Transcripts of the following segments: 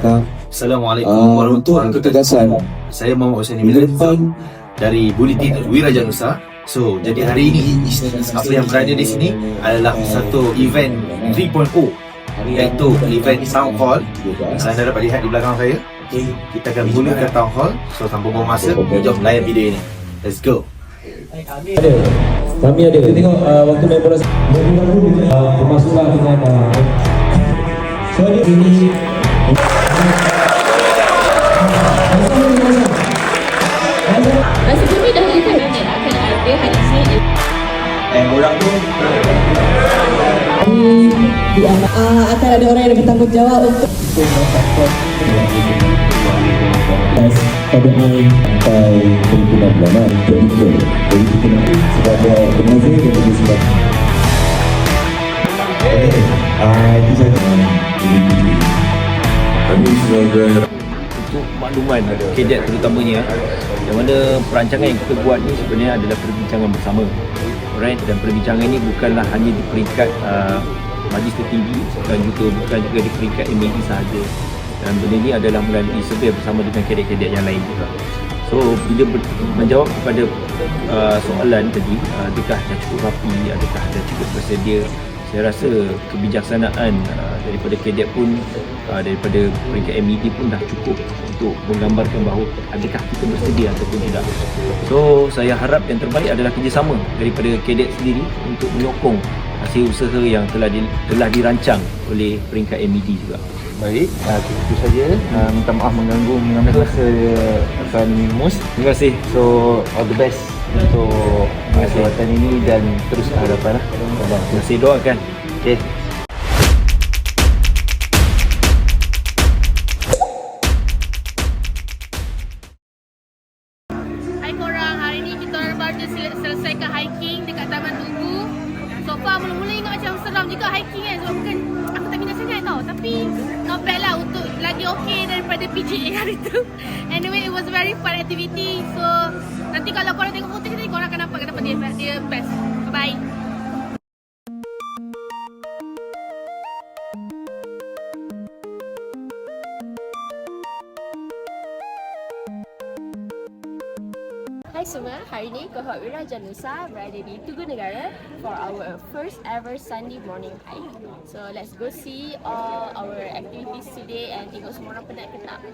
Assalamualaikum warahmatullahi wabarakatuh. Saya Muhammad Hussein Milan dari Bulletin Wiraja Nusa. So, jadi hari ini apa yang berada di sini adalah satu event 3.0, iaitu event Town Hall. Anda dapat lihat di belakang saya. Kita akan mulakan Town Hall. So, tanpa buang masa, jom layan video ini. Let's go. Kami ada. Kita tengok waktu main bola. Termasuklah dengan so ini Rasa kami dah lihat akan ada hari ini. Orang tu Akan ada orang yang bertanggungjawab untuk pada hari sampai berbulan bulan jadi kita sebagai pengajar dan juga sebagai itu saja kami sebagai untuk makluman KDET terutamanya, yang mana perancangan yang kita buat ni sebenarnya adalah perbincangan bersama, alright, dan perbincangan ini bukanlah hanya di peringkat majlis tertinggi dan juga bukan juga di peringkat MAD sahaja, dan benda ini adalah melalui survey bersama dengan KDET-KDET yang lain juga. So bila menjawab kepada soalan tadi, adakah dah cukup rapi, adakah dah cukup bersedia, saya rasa kebijaksanaan daripada KDET pun, daripada peringkat MAD pun dah cukup untuk menggambarkan bahawa adakah kita bersedia ataupun tidak. So saya harap yang terbaik adalah kerjasama daripada KDET sendiri untuk menyokong hasil usaha yang telah dirancang oleh peringkat MAD juga. baik, itu saja. Minta maaf mengambil masa Tuan Mus. Terima kasih. So, all the best untuk jawatan ini dan terus ke hadapan. Terima kasih, doakan. Okay. Hai korang, hari ni kita orang baru je selesaikan hiking dekat Taman Tugu. So far mula-mula ingat macam seram juga hiking kan, sebab bukan aku tak minat sangat tau. Tapi not bad lah, untuk lagi okay daripada PGA hari tu. Anyway, it was very fun activity. So nanti kalau korang tengok footage ni, korang akan nampak kenapa dia best. Bye-bye. Hai semua, hari ini Kohort Wiraja Nusa berada di Tugu Negara for our first ever Sunday morning hike. So let's go see all our activities today and tengok semua orang penat ke tak.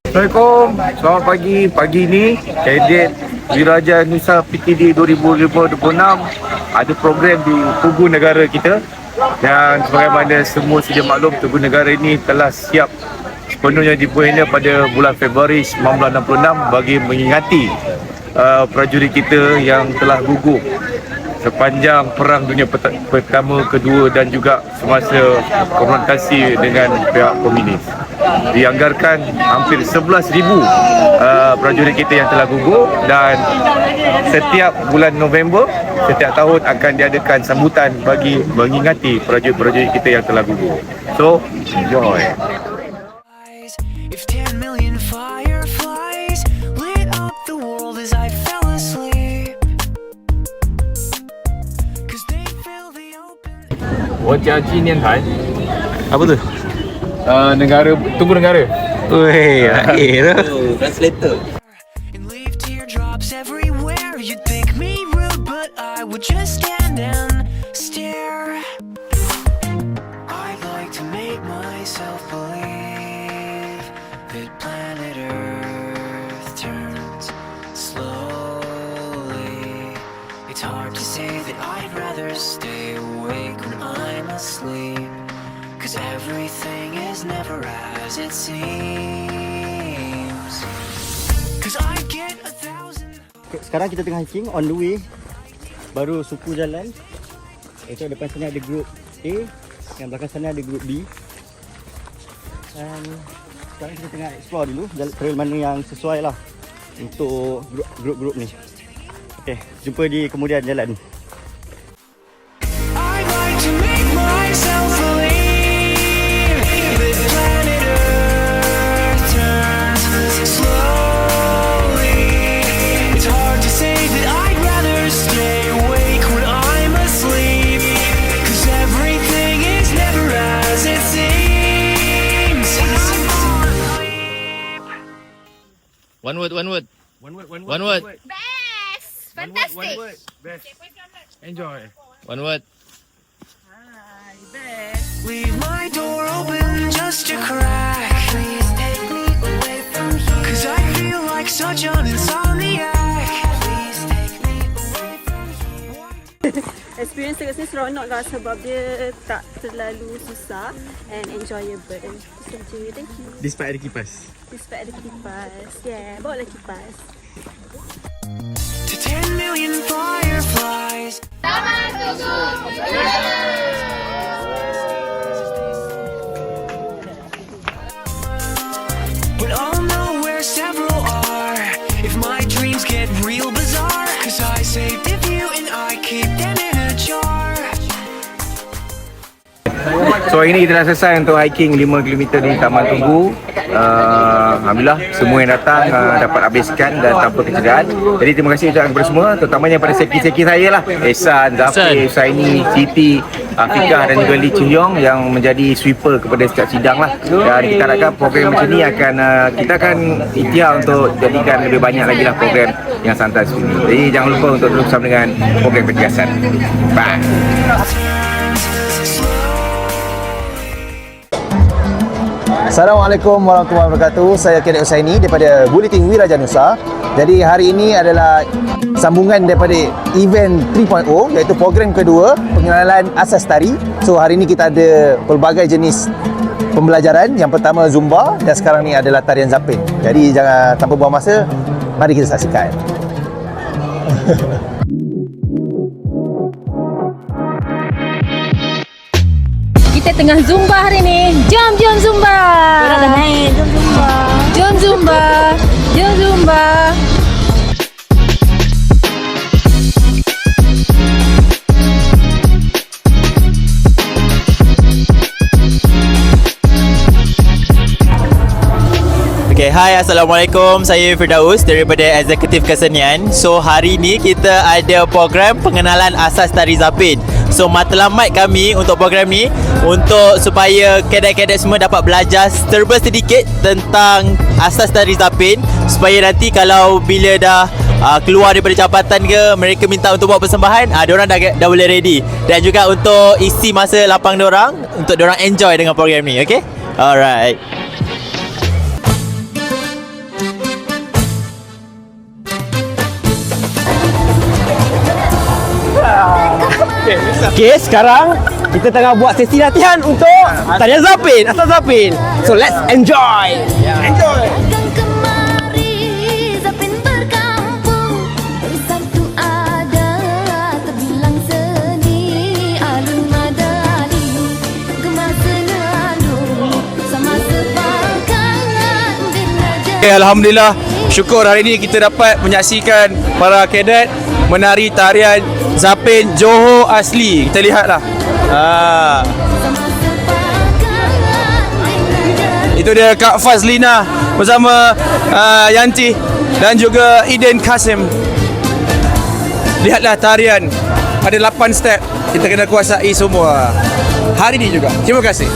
Assalamualaikum, selamat pagi. Pagi ni KDET Wiraja Nusa PTD 2026 ada program di Tugu Negara kita, dan sebagaimana semua sedia maklum, Tugu Negara ini telah siap sepenuhnya dibina pada bulan Februari 1966 bagi mengingati prajurit kita yang telah gugur sepanjang Perang Dunia Pertama, Kedua dan juga semasa konfrontasi dengan pihak komunis. Dianggarkan hampir 11,000 prajurit kita yang telah gugur, dan setiap bulan November setiap tahun akan diadakan sambutan bagi mengingati prajurit-prajurit kita yang telah gugur. So, enjoy. If 10 million fireflies lit up the world as I fell asleep, 'cause they fill the open. 我家纪念台 Apa tu? negara, Tugu Negara. Weh, akhir dah. Translator. And leave teardrops everywhere. You'd think me rude, but I would just stand and stare. I'd like to make myself believe that planet Earth turns slowly. It's hard to say that I'd rather stay awake when I'm asleep, 'cause everything is never as it seems. 'Cause I get 1,000. Sekarang kita tengah hiking on the way. Baru suku jalan. Itu depan sana ada group A, yang belakang sana ada group B. Dan sekarang kita tengah explore dulu trail mana yang sesuai lah untuk grup-grup ni. Okay, jumpa di kemudian jalan. I'd like to make myself believe that planet Earth One word. Best! Fantastic! Enjoy. One word. Leave my door open just a crack. Please take me away from here. 'Cause I feel like such an insomniac. Please take me away from here. Experience dekat sini seronok lah sebab dia tak terlalu susah and enjoyable. Itu saja. Thank you. Despite ada kipas. Despite ada kipas. Yeah, bawa lah kipas. To 10 million fireflies. Taman Tugu! But I'll know where several are if my dreams get real bizarre. 'Cause I saved a few and I keep them in a jar. So ini kita dah selesai untuk hiking 5 km di Taman Tugu. Alhamdulillah semua yang datang dapat habiskan dan tanpa kecederaan. Jadi terima kasih ucapkan kepada semua, terutamanya pada seki-seki saya lah, Ehsan, Zafir, Saini, Siti, Afiqah dan juga Lee Chun Yong yang menjadi sweeper kepada setiap sidang lah. Dan kita harapkan program macam ni kita akan ikhtiar untuk jadikan lebih banyak lagi lah program yang santai seperti ini. Jadi jangan lupa untuk terus bersama dengan program Pertigasan. Bye. Assalamualaikum warahmatullahi wabarakatuh. Saya Kadet Husaini daripada Bulletin Wiraja Nusa. Jadi hari ini adalah sambungan daripada event 3.0 iaitu program kedua pengenalan asas tari. So hari ini kita ada pelbagai jenis pembelajaran. Yang pertama Zumba dan sekarang ni adalah tarian Zapin. Jadi jangan tanpa buang masa, mari kita saksikan. Kita tengah Zumba hari ni. Jom Zumba. Orang dah naik. Jom Zumba. Jom Zumba. Okay, hai, Assalamualaikum. Saya Firdaus daripada Eksekutif Kesenian. So, hari ni kita ada program pengenalan asas tari Zapin. So, matlamat kami untuk program ni untuk supaya kadet-kadet semua dapat belajar serba sedikit tentang asas tari Zapin, supaya nanti kalau bila dah keluar daripada jabatan ke, mereka minta untuk buat persembahan, diorang dah boleh ready. Dan juga untuk isi masa lapang diorang untuk diorang enjoy dengan program ni. Okay? Alright. Okay, sekarang kita tengah buat sesi latihan untuk tarian Zapin, asas Zapin. So let's enjoy. Enjoy. Okay, Alhamdulillah, syukur hari ini kita dapat menyaksikan para kadet menari tarian Zapin Johor asli. Kita lihatlah. Itu dia Kak Fazlina bersama Yanti dan juga Eden Kasim. Lihatlah tarian. Ada 8 step. Kita kena kuasai semua hari ini juga. Terima kasih.